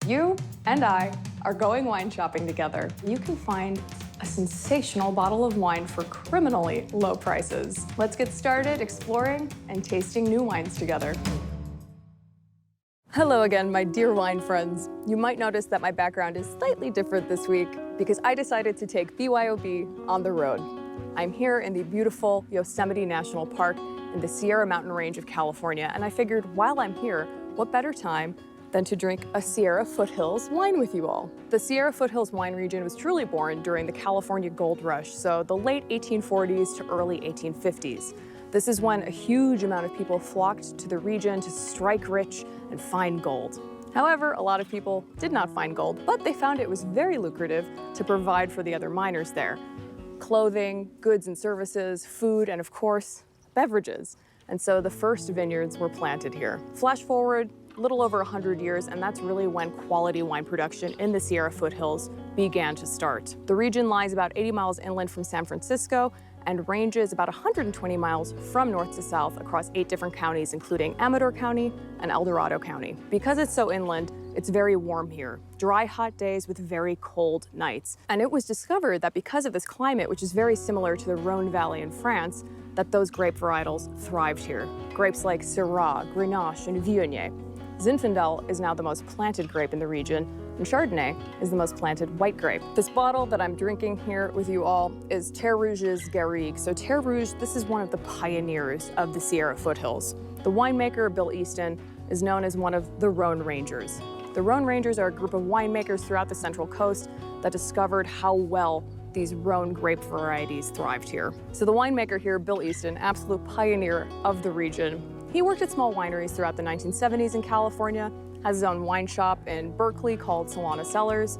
You and I are going wine shopping together. You can find a sensational bottle of wine for criminally low prices. Let's get started exploring and tasting new wines together. Hello again, my dear wine friends. You might notice that my background is slightly different this week because I decided to take BYOB on the road. I'm here in the beautiful Yosemite National Park in the Sierra Mountain Range of California, and I figured while I'm here, what better time than to drink a Sierra Foothills wine with you all. The Sierra Foothills wine region was truly born during the California Gold Rush, so the late 1840s to early 1850s. This is when a huge amount of people flocked to the region to strike rich and find gold. However, a lot of people did not find gold, but they found it was very lucrative to provide for the other miners there. Clothing, goods and services, food, and of course, beverages. And so the first vineyards were planted here. Flash forward a little over 100 years, and that's really when quality wine production in the Sierra Foothills began to start. The region lies about 80 miles inland from San Francisco and ranges about 120 miles from north to south across 8 different counties, including Amador County and El Dorado County. Because it's so inland, it's very warm here. Dry, hot days with very cold nights. And it was discovered that because of this climate, which is very similar to the Rhône Valley in France, that those grape varietals thrived here. Grapes like Syrah, Grenache, and Viognier. Zinfandel is now the most planted grape in the region, and Chardonnay is the most planted white grape. This bottle that I'm drinking here with you all is Terre Rouge's Garrigue. So Terre Rouge, this is one of the pioneers of the Sierra Foothills. The winemaker, Bill Easton, is known as one of the Rhône Rangers. The Rhône Rangers are a group of winemakers throughout the Central Coast that discovered how well these Rhône grape varieties thrived here. So the winemaker here, Bill Easton, absolute pioneer of the region. He worked at small wineries throughout the 1970s in California, has his own wine shop in Berkeley called Solana Cellars,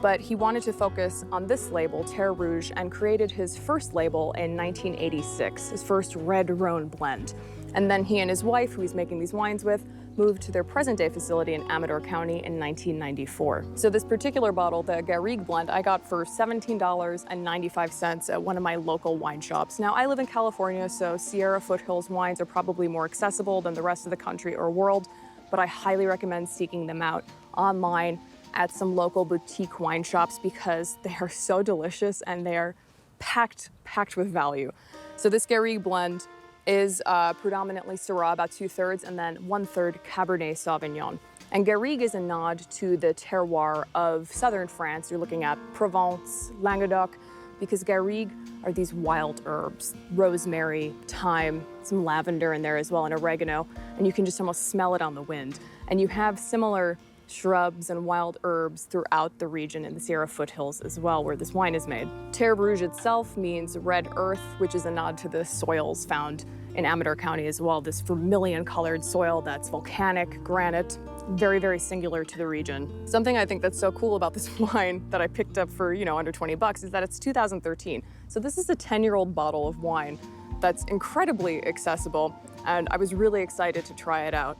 but he wanted to focus on this label, Terre Rouge, and created his first label in 1986, his first red Rhône blend. And then he and his wife, who he's making these wines with, moved to their present-day facility in Amador County in 1994. So this particular bottle, the Garrigue blend, I got for $17.95 at one of my local wine shops. Now, I live in California, so Sierra Foothills wines are probably more accessible than the rest of the country or world, but I highly recommend seeking them out online at some local boutique wine shops because they are so delicious and they are packed with value. So this Garrigue blend is predominantly Syrah, about 2/3, and then 1/3 Cabernet Sauvignon. And Garrigue is a nod to the terroir of southern France. You're looking at Provence, Languedoc, because Garrigue are these wild herbs, rosemary, thyme, some lavender in there as well, and oregano, and you can just almost smell it on the wind. And you have similar shrubs and wild herbs throughout the region in the Sierra Foothills as well, where this wine is made. Terre Rouge itself means red earth, which is a nod to the soils found in Amador County as well, this vermilion-colored soil that's volcanic, granite, very, very singular to the region. Something I think that's so cool about this wine that I picked up for, under 20 bucks is that it's 2013. So this is a 10-year-old bottle of wine that's incredibly accessible, and I was really excited to try it out.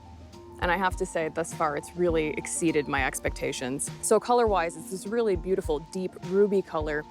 And I have to say, thus far, it's really exceeded my expectations. So color-wise, it's this really beautiful, deep ruby color.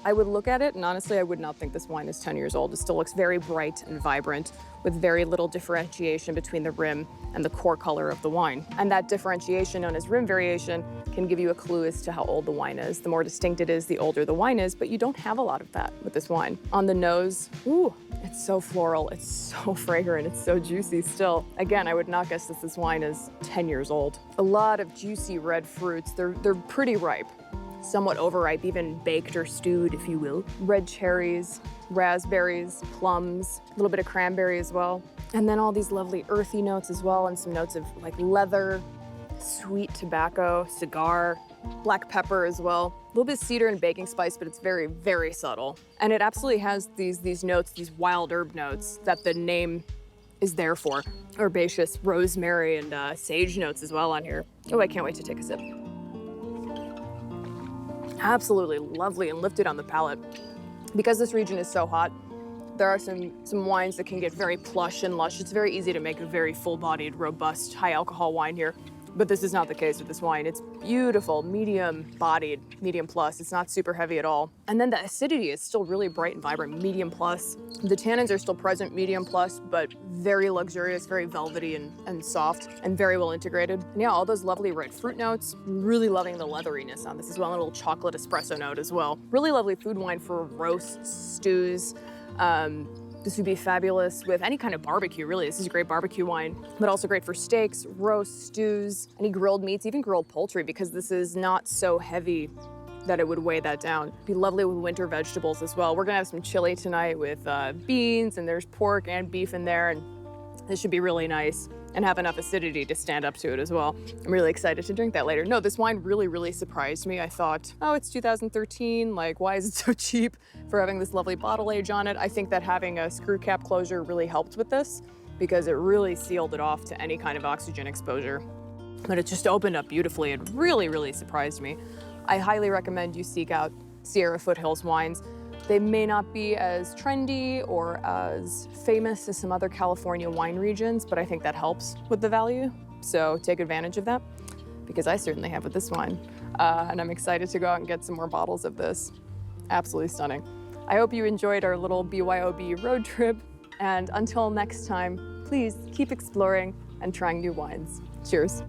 I would look at it, and honestly, I would not think this wine is 10 years old. It still looks very bright and vibrant, with very little differentiation between the rim and the core color of the wine. And that differentiation, known as rim variation, can give you a clue as to how old the wine is. The more distinct it is, the older the wine is, but you don't have a lot of that with this wine. On the nose, ooh, it's so floral, it's so fragrant, it's so juicy still. Again, I would not guess that this wine is 10 years old. A lot of juicy red fruits. They're pretty ripe. Somewhat overripe, even baked or stewed, if you will. Red cherries, raspberries, plums, a little bit of cranberry as well. And then all these lovely earthy notes as well, and some notes of like leather, sweet tobacco, cigar, black pepper as well. A little bit of cedar and baking spice, but it's very, very subtle. And it absolutely has these notes, these wild herb notes that the name is there for. Herbaceous rosemary and sage notes as well on here. Oh, I can't wait to take a sip. Absolutely lovely and lifted on the palate. Because this region is so hot, there are some wines that can get very plush and lush. It's very easy to make a very full-bodied, robust, high-alcohol wine here. But this is not the case with this wine. It's beautiful, medium bodied, medium plus. It's not super heavy at all. And then the acidity is still really bright and vibrant, medium plus. The tannins are still present, medium plus, but very luxurious, very velvety and soft, and very well integrated. And yeah, all those lovely red fruit notes. Really loving the leatheriness on this as well, and a little chocolate espresso note as well. Really lovely food wine for roasts, stews. This would be fabulous with any kind of barbecue, really. This is a great barbecue wine, but also great for steaks, roasts, stews, any grilled meats, even grilled poultry, because this is not so heavy that it would weigh that down. It'd be lovely with winter vegetables as well. We're gonna have some chili tonight with beans, and there's pork and beef in there, and this should be really nice and have enough acidity to stand up to it as well. I'm really excited to drink that later. No, this wine really, really surprised me. I thought, oh, it's 2013, like, why is it so cheap for having this lovely bottle age on it? I think that having a screw cap closure really helped with this because it really sealed it off to any kind of oxygen exposure. But it just opened up beautifully. It really, really surprised me. I highly recommend you seek out Sierra Foothills wines. They may not be as trendy or as famous as some other California wine regions, but I think that helps with the value. So take advantage of that, because I certainly have with this wine. And I'm excited to go out and get some more bottles of this. Absolutely stunning. I hope you enjoyed our little BYOB road trip. And until next time, please keep exploring and trying new wines. Cheers.